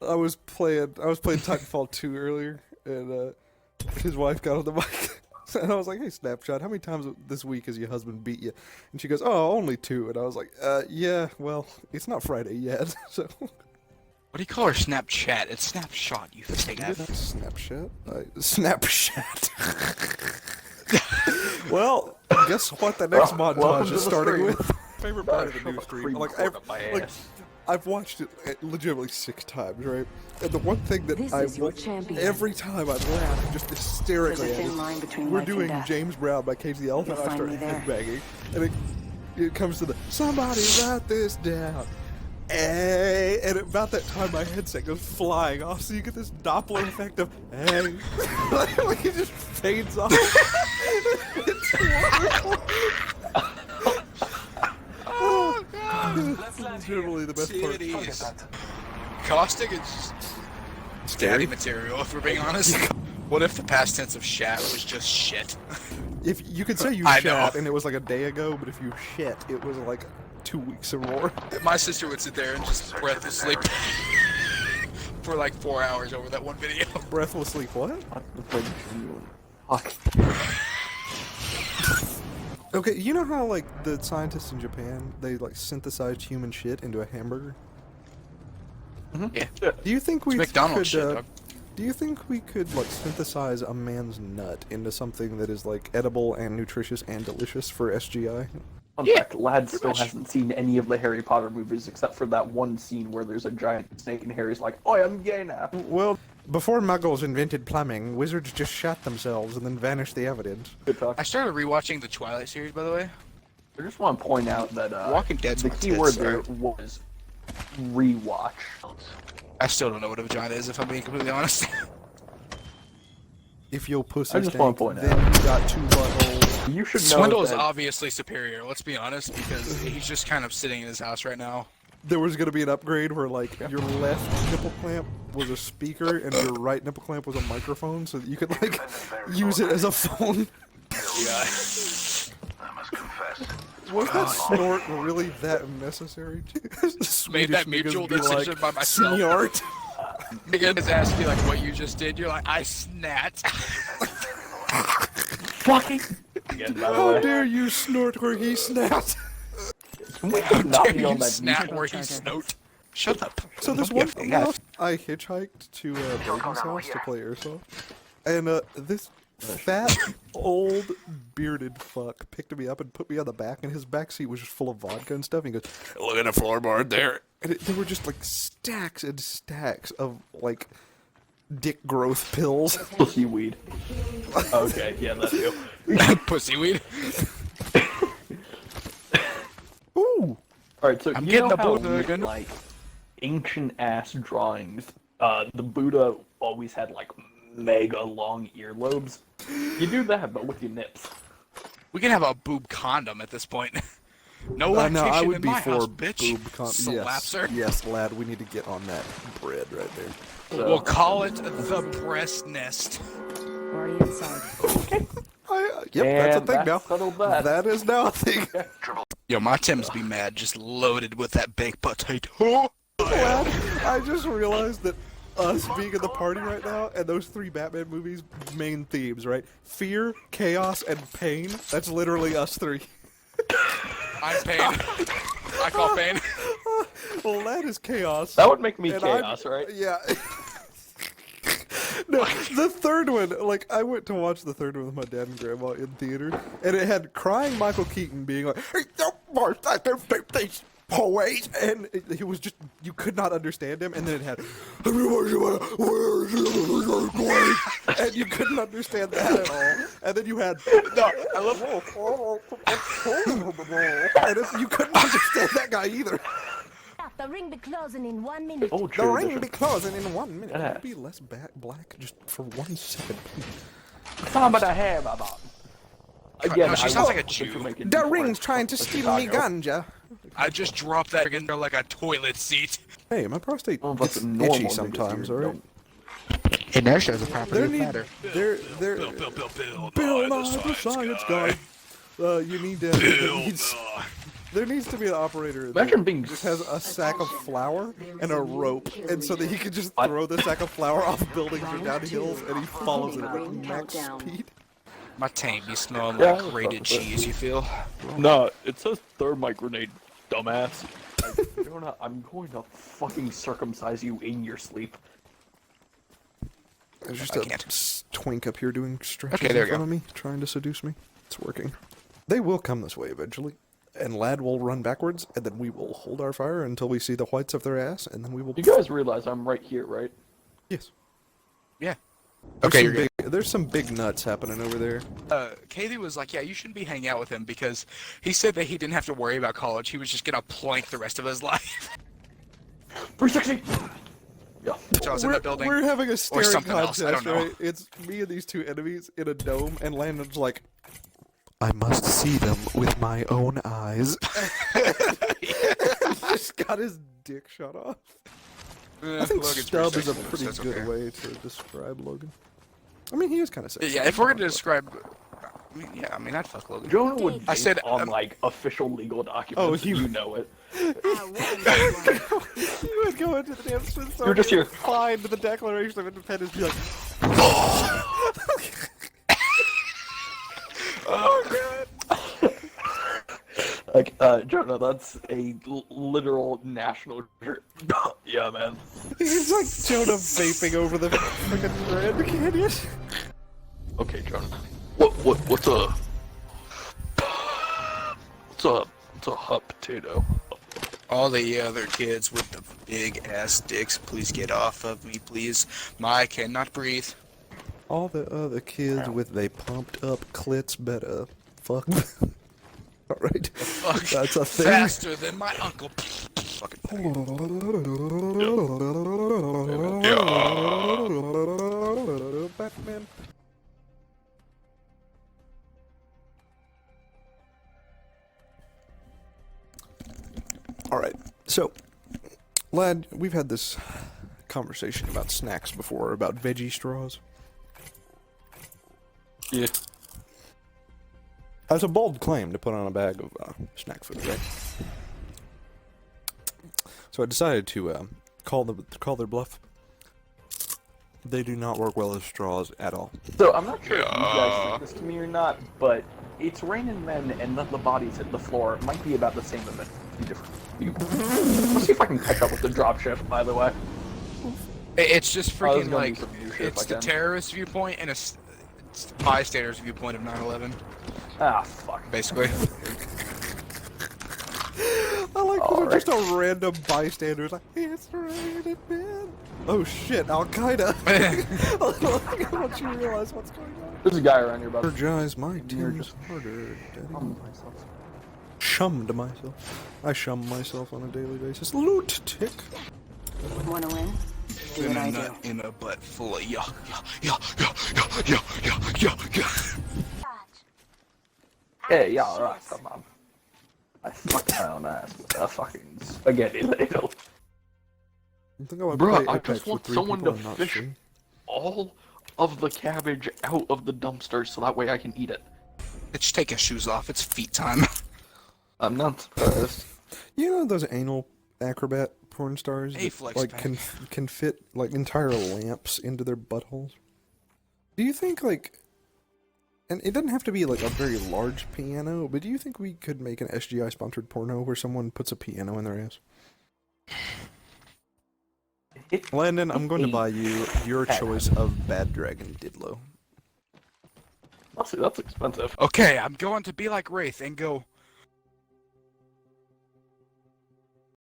I was playing Titanfall 2 earlier, and his wife got on the mic, and I was like, "Hey, Snapshot, how many times this week has your husband beat you?" And she goes, "Oh, only 2." And I was like, yeah, well, it's not Friday yet, so." What do you call her? Snapchat? It's Snapshot, you fake ass. Snapchat? Snapchat. Well, guess what the next montage is starting with? Favorite part of the new stream. I've watched it legitimately 6 times, right? And the one thing that every time I laugh just hysterically at is we're doing James Brown by Cage the Elephant, and I start headbanging, and it comes to the "somebody write this down." Hey, and about that time my headset goes flying off, so you get this Doppler effect of "hey," like it just fades off. It's wonderful. Oh god, that's literally the best part. Caustic is just daddy material, if we're being honest. What if the past tense of shat was just shit? If you could say you shat and it was like a day ago, but if you shit, it was like 2 weeks or more. My sister would sit there and just breathlessly for like 4 hours over that one video. Breathlessly what? Okay, you know how like the scientists in Japan, they like synthesized human shit into a hamburger? Mm-hmm. Yeah. Do you think we could, do you think we could like synthesize a man's nut into something that is like edible and nutritious and delicious for SGI? In fact, Lad still hasn't seen any of the Harry Potter movies except for that one scene where there's a giant snake and Harry's like, "Oh, I'm gay now." Well, before muggles invented plumbing, wizards just shot themselves and then vanished the evidence. Good talk. I started rewatching the Twilight series, by the way. I just want to point out that Walking Dead's the key word there was rewatch. I still don't know what a vagina is, if I'm being completely honest. If your pussy just want to point then out. you got 2 buttholes. You should know Swindle is that obviously superior, let's be honest, because he's just kind of sitting in his house right now. There was gonna be an upgrade where like your left nipple clamp was a speaker and your right nipple clamp was a microphone, so that you could like use it as a phone. Yeah. I must confess. Was that snort really that necessary? Made that mutual decision by myself. Snort. Nigga just asked me like what you just did. You're like, I snat. fucking. How dare you snort where he snapped? Can we How not dare be on you that snap where he snort? Shut up. So there's Don't one be a thing I hitchhiked to Braden's house to play airsoft, and this fat, old, bearded fuck picked me up and put me on the back, and his back seat was just full of vodka and stuff. And he goes, "Look at the floorboard there." And there were just like stacks and stacks of like dick growth pills. Pussy weed. Okay, yeah, that's you. Pussy weed. Ooh. Alright, so I'm you getting know the how Buddha again. like ancient ass drawings, the Buddha always had like mega long earlobes. You do that, but with your nips. We can have a boob condom at this point. No No, lactation I would in be my for house, bitch. boob Slapser. Yes, lad, we need to get on that bread right there. So, We'll call it the breast nest. Already inside. Yep, that's a thing now. Settled that. That is now a thing. Yo, my Tim's be mad, just loaded with that baked potato. Lad, I just realized that us being in the party right now, and those 3 Batman movies' main themes, right? Fear, chaos, and pain. That's literally us 3. I'm pain. I call pain. Well, that is chaos. That would make me and chaos, right? Yeah. No, the third one, like, I went to watch the third one with my dad and grandma in theater, and it had crying Michael Keaton being like, "Hey, don't watch that, these poets," and he was just, you could not understand him, and then it had, and you couldn't understand that at all, and then you had, No, I love and you couldn't understand that guy either. The ring be closing in 1 minute. Oh, The true. ring be closing in 1 minute. Yeah. Could be less black just for 1 second. Somebody have about. Again, No, she I sounds will like a Jew. to make it The different ring's trying to for steal me Chicago. ganja. I just dropped that in there like a toilet seat. Hey, my prostate Well, that's gets normal itchy because sometimes, you're- alright? Inertia is a property There need, there, Bill, Bill Nye the Science Guy. You need to, Bill he's, Nye. There needs to be an operator Imagine that being just has a sack of flour and a rope, and so that he can just throw the sack of flour off buildings or down hills, and he follows it at max speed. My taint be smelling Yeah, like grated cheese, you feel? No, it says thermite grenade, dumbass. I'm going to fucking circumcise you in your sleep. There's just I a can't. twink up here doing stretches Okay, there in we front of me, trying to seduce me. It's working. They will come this way eventually, and Lad will run backwards, and then we will hold our fire until we see the whites of their ass, and then we will... You guys realize I'm right here, right? Yes. Yeah. There's Okay, some you're good. there's some big nuts happening over there. Katie was like, yeah, you shouldn't be hanging out with him because he said that he didn't have to worry about college. He was just gonna plank the rest of his life. 360! Yeah. So I was in the building. We're having a staring something else, contest, I don't know. right? It's me and these two enemies in a dome, and Landon's like, I must see them with my own eyes. He just got his dick shot off. I think Logan's stub is a sexy, pretty that's good okay. way to describe Logan. I mean, he is kind of sexy. Yeah, if we're gonna describe, I mean, I'd fuck Logan. Jonah would I said, on like official legal documents. Oh, you know it. You would go into the damn Smithsonian, You're just here. find the Declaration of Independence, be like, Oh god. Like, Jonah, that's a literal national. Yeah, man. it's like Jonah vaping over the freaking Grand Canyon. Okay, Jonah. What's a hot potato? All the other kids with the big ass dicks, please get off of me, please. I cannot breathe. All the other kids with they pumped up clits better fuck. Alright. Fuck. That's a thing. Faster than my uncle. Fucking Batman. Alright, so, Lad, we've had this conversation about snacks before, about veggie straws. Yeah. That's a bold claim to put on a bag of snack food, right? So I decided to call their bluff. They do not work well as straws at all. So I'm not sure if you guys think this to me or not, but it's raining men and none of the bodies hit the floor. It might be about the same event. Let's see if I can catch up with the drop shift, by the way. It's just freaking gonna like, do some new shit it's if I the can. terrorist viewpoint and it's the bystander's viewpoint of 9/11, Ah, fuck. basically. I like All when just a random bystander is like, it's raining men. Oh shit, Al Qaeda. Once you realize what's going on. There's a guy around here, about to Energize my You're tears just- harder, daddy. myself. Shummed myself. I shum myself on a daily basis. Loot tick. Wanna win? Do In what a I nut, do. in a butt full of yeah. Hey, yeah, alright, come on. I fucked my own ass with a fucking spaghetti ladle. I think I would Bruh, play I Apex just want with 3 someone people to and not fish stream. all of the cabbage out of the dumpster so that way I can eat it. Bitch, take your shoes off. It's feet time. I'm not surprised. You know those anal acrobat porn stars that Flex like pack. can fit like entire lamps into their buttholes? Do you think like, and it doesn't have to be like a very large piano, but do you think we could make an SGI sponsored porno where someone puts a piano in their ass? Landon, I'm going to buy you your choice of Bad Dragon Didlo. Honestly, that's expensive. Okay, I'm going to be like Wraith and go,